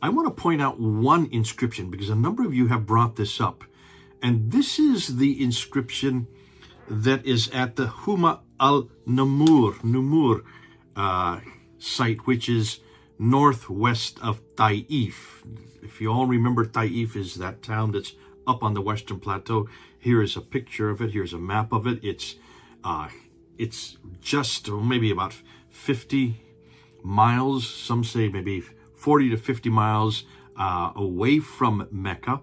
I want to point out one inscription because a number of you have brought this up. And this is the inscription that is at the Huma al-Numur site, which is northwest of Taif. If you all remember, Taif is that town that's up on the Western Plateau. Here is a picture of it. Here's a map of it. It's just maybe about 50 miles. Some say maybe 40 to 50 miles away from Mecca.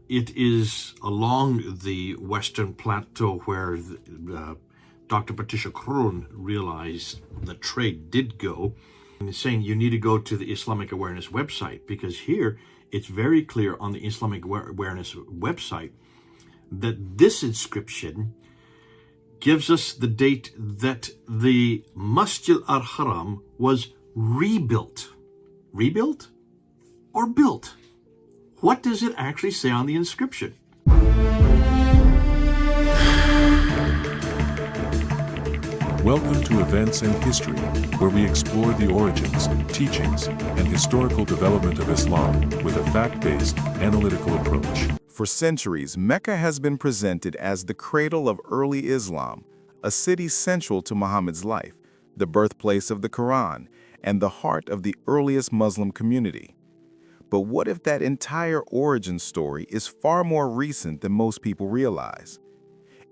It is along the Western Plateau where Dr. Patricia Qur'an realized the trade did go. And it's saying you need to go to the Islamic Awareness website, because here it's very clear on the Islamic Awareness website that this inscription gives us the date that the Masjid al-Haram was rebuilt. Rebuilt or built? What does it actually say on the inscription? Welcome to Events and History, where we explore the origins, teachings, and historical development of Islam with a fact-based, analytical approach. For centuries, Mecca has been presented as the cradle of early Islam, a city central to Muhammad's life, the birthplace of the Qur'an, and the heart of the earliest Muslim community. But what if that entire origin story is far more recent than most people realize?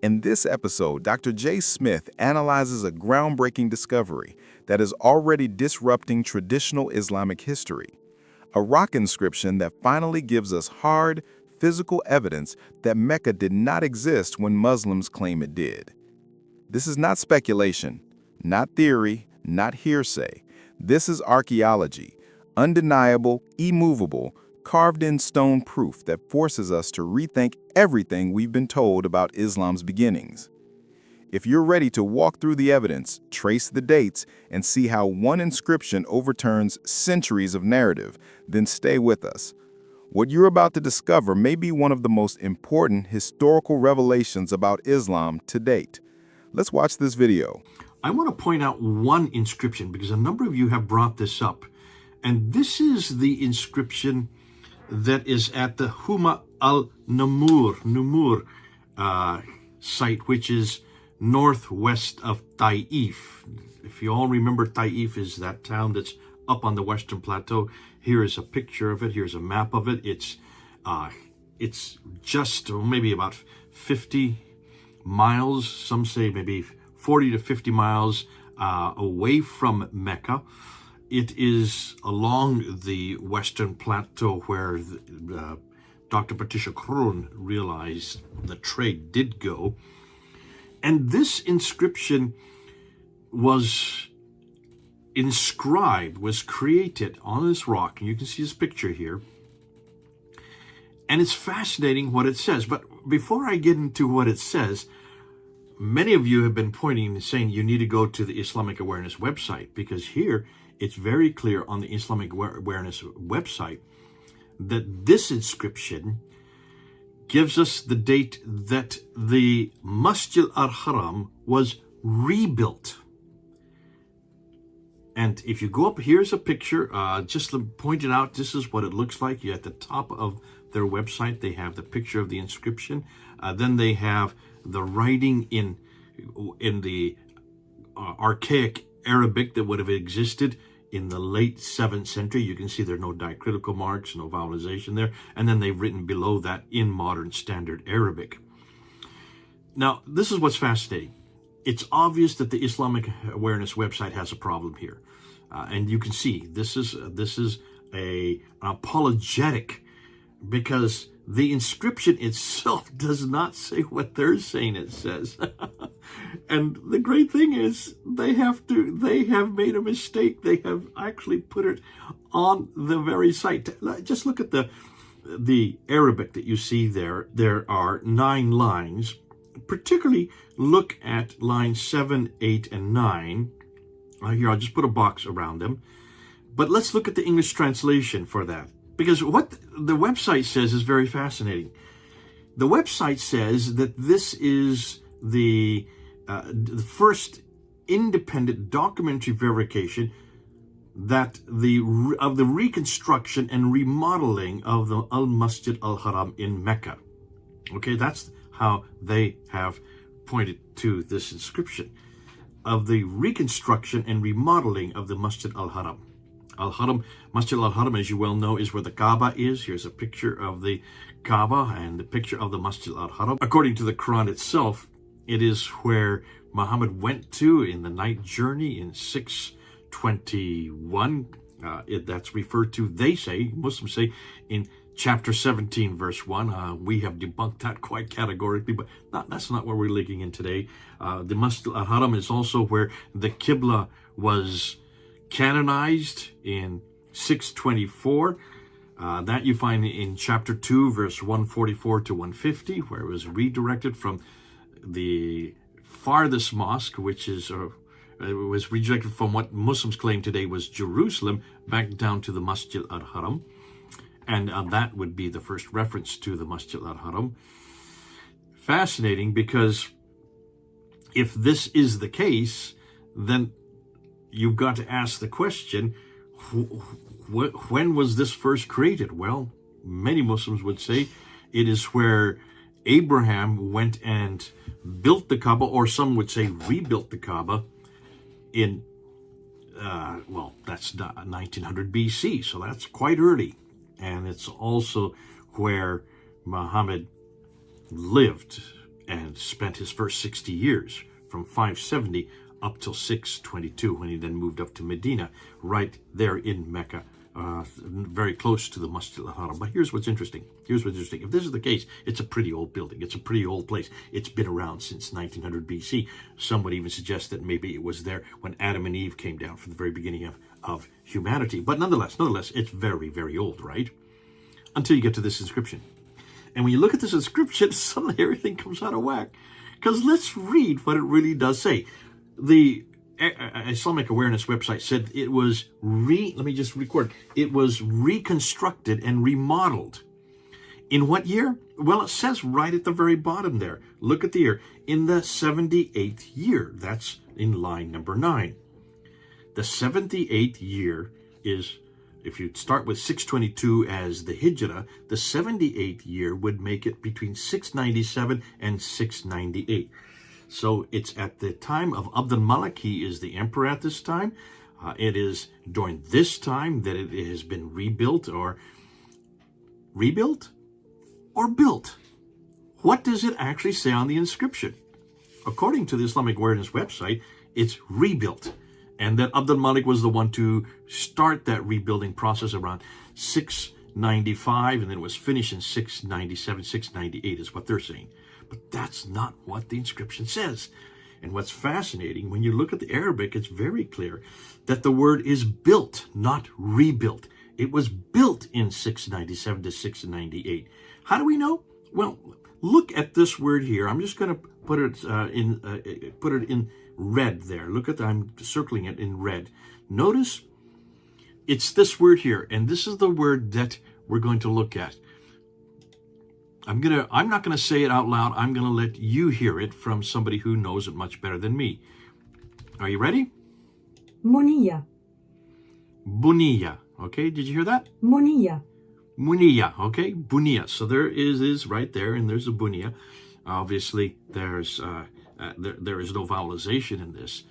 In this episode, Dr. J. Smith analyzes a groundbreaking discovery that is already disrupting traditional Islamic history, a rock inscription that finally gives us hard, physical evidence that Mecca did not exist when Muslims claim it did. This is not speculation, not theory, not hearsay. This is archaeology, undeniable, immovable, carved-in stone proof that forces us to rethink everything we've been told about Islam's beginnings. If you're ready to walk through the evidence, trace the dates, and see how one inscription overturns centuries of narrative, then stay with us. What you're about to discover may be one of the most important historical revelations about Islam to date. Let's watch this video. I want to point out one inscription because a number of you have brought this up. And this is the inscription that is at the Huma al-Numur site, which is northwest of Taif. If you all remember, Taif is that town that's up on the Western Plateau. Here is a picture of it. Here's a map of it. It's just maybe about 50 miles. Some say maybe 40 to 50 miles away from Mecca. It is along the Western Plateau where Dr. Patricia Qur'an realized the trade did go. And this inscription was inscribed, was created on this rock. And you can see this picture here. And it's fascinating what it says. But before I get into what it says, many of you have been pointing and saying you need to go to the Islamic Awareness website, because here it's very clear on the Islamic Awareness website that this inscription gives us the date that the Masjid al-Haram was rebuilt. And if you go up, here's a picture, just pointed out, this is what it looks like. At the top of their website, they have the picture of the inscription. Then they have the writing in the archaic Arabic that would have existed in the late 7th century. You can see there are no diacritical marks, no vowelization there. And then they've written below that in modern standard Arabic. Now, this is what's fascinating. It's obvious that the Islamic Awareness website has a problem here. And you can see this is an apologetic, because the inscription itself does not say what they're saying it says. And the great thing is they have made a mistake. They have actually put it on the very site. Just look at the Arabic that you see there. There are 9 lines. Particularly look at lines 7, 8, and 9. Here, I'll just put a box around them. But let's look at the English translation for that, because what the website says is very fascinating. The website says that this is the first independent documentary verification that the reconstruction and remodeling of the Al-Masjid Al-Haram in Mecca. Okay, that's how they have pointed to this inscription, of the reconstruction and remodeling of the Masjid Al-Haram. Masjid Al-Haram, as you well know, is where the Kaaba is. Here's a picture of the Kaaba and the picture of the Masjid Al-Haram. According to the Quran itself, it is where Muhammad went to in the night journey in 621. That's referred to, they say, Muslims say, in chapter 17, verse 1. We have debunked that quite categorically, but that's not what we're looking in today. The Masjid Al-Haram is also where the Qibla was canonized in 624. That you find in chapter 2, verse 144 to 150, where it was redirected from the farthest mosque, which is it was redirected from what Muslims claim today was Jerusalem, back down to the Masjid Al-Haram. And that would be the first reference to the Masjid Al-Haram. Fascinating, because if this is the case, then you've got to ask the question, when was this first created? Well, many Muslims would say it is where Abraham went and built the Kaaba, or some would say rebuilt the Kaaba in, that's 1900 BC, so that's quite early. And it's also where Muhammad lived and spent his first 60 years, from 570 up till 622, when he then moved up to Medina, right there in Mecca, very close to the Masjid Al-Haram. But here's what's interesting. If this is the case, it's a pretty old building. It's a pretty old place. It's been around since 1900 BC. Some would even suggest that maybe it was there when Adam and Eve came down from the very beginning of humanity. But nonetheless, it's very, very old, right? Until you get to this inscription. And when you look at this inscription, suddenly everything comes out of whack. Because let's read what it really does say. The Islamic Awareness website said it was it was reconstructed and remodeled. In what year? Well, it says right at the very bottom there. Look at the year. In the 78th year. That's in line number 9. The 78th year is, if you start with 622 as the Hijrah, the 78th year would make it between 697 and 698. So it's at the time of Abd al-Malik. He is the emperor at this time. It is during this time that it has been rebuilt or built. What does it actually say on the inscription? According to the Islamic Awareness website, it's rebuilt. And that Abd al-Malik was the one to start that rebuilding process around 695, and then it was finished in 697, 698 is what they're saying. But that's not what the inscription says. And what's fascinating, when you look at the Arabic, it's very clear that the word is built, not rebuilt. It was built in 697 to 698. How do we know? Well, look at this word here. I'm just going to put it in red there. Look at that. I'm circling it in red. Notice it's this word here, and this is the word that we're going to look at. I'm not gonna say it out loud. I'm gonna let you hear it from somebody who knows it much better than me. Are you ready? Muniya. Buniya. Okay, did you hear that? Muniya. Muniya. Okay, Buniya. So there is right there, and there's a Buniya. Obviously, there is no vowelization in this.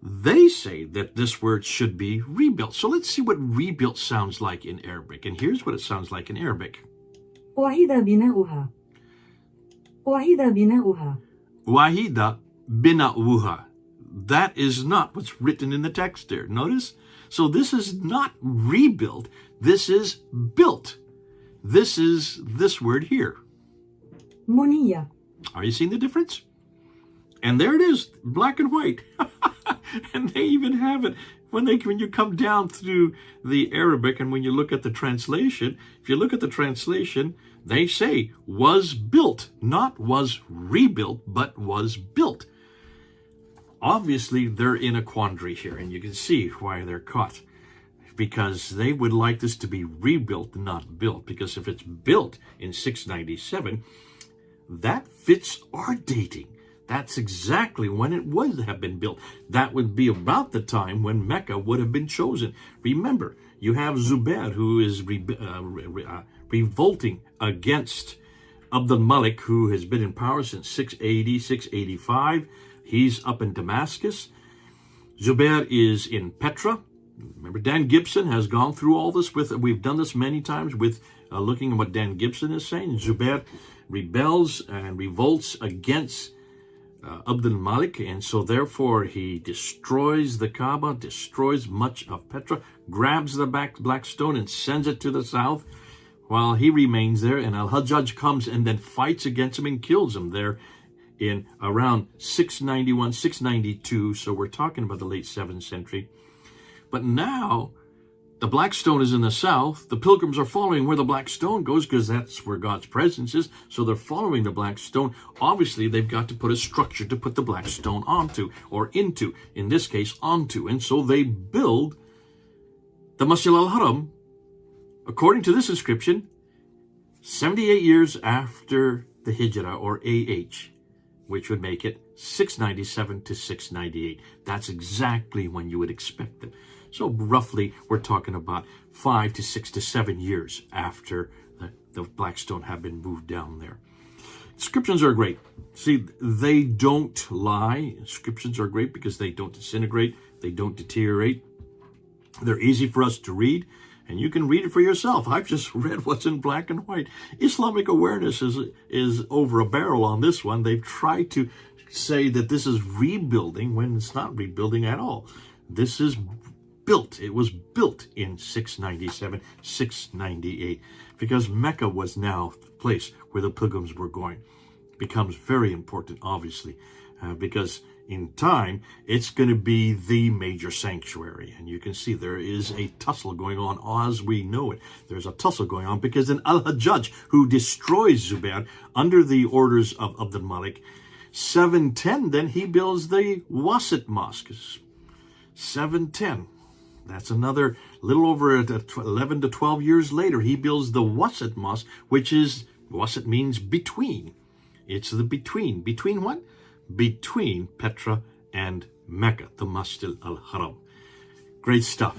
They say that this word should be rebuilt. So let's see what rebuilt sounds like in Arabic. And here's what it sounds like in Arabic. Wahida bina'uha. Wahida bina'uha. Wahida bina'uha. That is not what's written in the text there. Notice? So this is not rebuilt. This is built. This is this word here. Muniya. Are you seeing the difference? And there it is, black and white. And they even have it when you come down through the Arabic, and when you look at the translation, if you look at the translation, they say was built, not was rebuilt, but was built. Obviously, they're in a quandary here, and you can see why they're caught. Because they would like this to be rebuilt, not built. Because if it's built in 697, that fits our dating. That's exactly when it would have been built. That would be about the time when Mecca would have been chosen. Remember, you have Zubair, who is revolting against Abdul Malik, who has been in power since 680, 685. He's up in Damascus. Zubair is in Petra. Remember, Dan Gibson has gone through all this we've done this many times with looking at what Dan Gibson is saying. Zubair rebels and revolts against Abdul Malik, and so therefore he destroys the Kaaba, destroys much of Petra, grabs the black stone and sends it to the south while he remains there, and Al-Hajjaj comes and then fights against him and kills him there in around 691, 692, so we're talking about the late 7th century. But now, the black stone is in the south. The pilgrims are following where the black stone goes because that's where God's presence is. So they're following the black stone. Obviously, they've got to put a structure to put the black stone onto, or into, in this case, onto. And so they build the Masjid al-Haram, according to this inscription, 78 years after the Hijrah, or AH, which would make it 697 to 698. That's exactly when you would expect it. So roughly, we're talking about 5 to 6 to 7 years after the black stone had been moved down there. Inscriptions are great. See, they don't lie. Inscriptions are great because they don't disintegrate. They don't deteriorate. They're easy for us to read, and you can read it for yourself. I've just read what's in black and white. Islamic awareness is over a barrel on this one. They've tried to say that this is rebuilding when it's not rebuilding at all. This is built. It was built in 697, 698, because Mecca was now the place where the pilgrims were going. It becomes very important, obviously, because in time, it's going to be the major sanctuary. And you can see there is a tussle going on as we know it. There's a tussle going on because then Al-Hajjaj, who destroys Zubair under the orders of Abdul Malik, 710, then he builds the Wasit Mosque. 710. That's another little over 11 to 12 years later. He builds the Wasit Mosque, which is, Wasit means between. It's the between. Between what? Between Petra and Mecca, the Masjid al-Haram. Great stuff.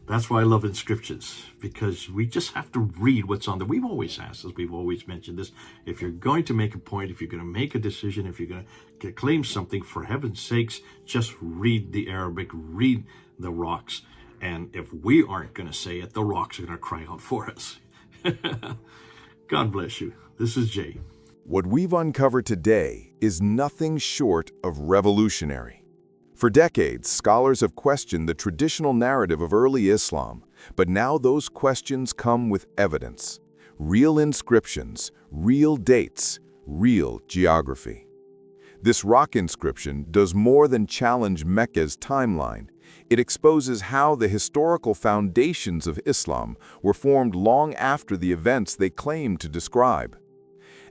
That's why I love inscriptions, because we just have to read what's on there. We've always asked this, we've always mentioned this. If you're going to make a point, if you're going to make a decision, if you're going to claim something, for heaven's sakes, just read the Arabic, read the rocks. And if we aren't going to say it, the rocks are going to cry out for us. God bless you. This is Jay. What we've uncovered today is nothing short of revolutionary. For decades, scholars have questioned the traditional narrative of early Islam, but now those questions come with evidence. Real inscriptions, real dates, real geography. This rock inscription does more than challenge Mecca's timeline. It exposes how the historical foundations of Islam were formed long after the events they claim to describe.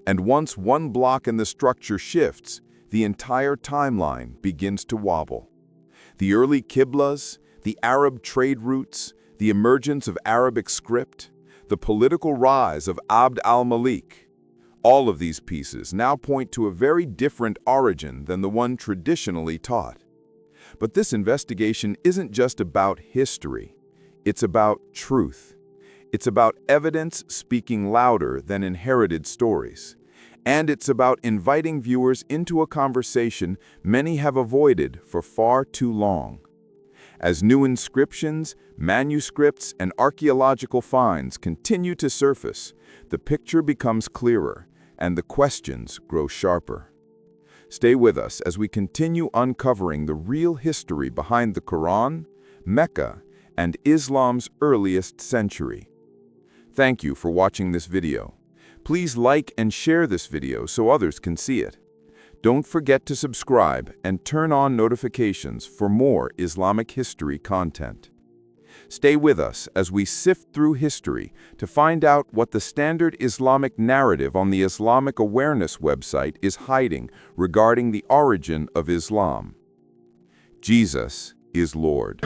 And once one block in the structure shifts, the entire timeline begins to wobble. The early Qiblas, the Arab trade routes, the emergence of Arabic script, the political rise of Abd al-Malik, all of these pieces now point to a very different origin than the one traditionally taught. But this investigation isn't just about history. It's about truth. It's about evidence speaking louder than inherited stories. And it's about inviting viewers into a conversation many have avoided for far too long. As new inscriptions, manuscripts, and archaeological finds continue to surface, the picture becomes clearer and the questions grow sharper. Stay with us as we continue uncovering the real history behind the Qur'an, Mecca, and Islam's earliest century. Thank you for watching this video. Please like and share this video so others can see it. Don't forget to subscribe and turn on notifications for more Islamic history content. Stay with us as we sift through history to find out what the standard Islamic narrative on the Islamic Awareness website is hiding regarding the origin of Islam. Jesus is Lord.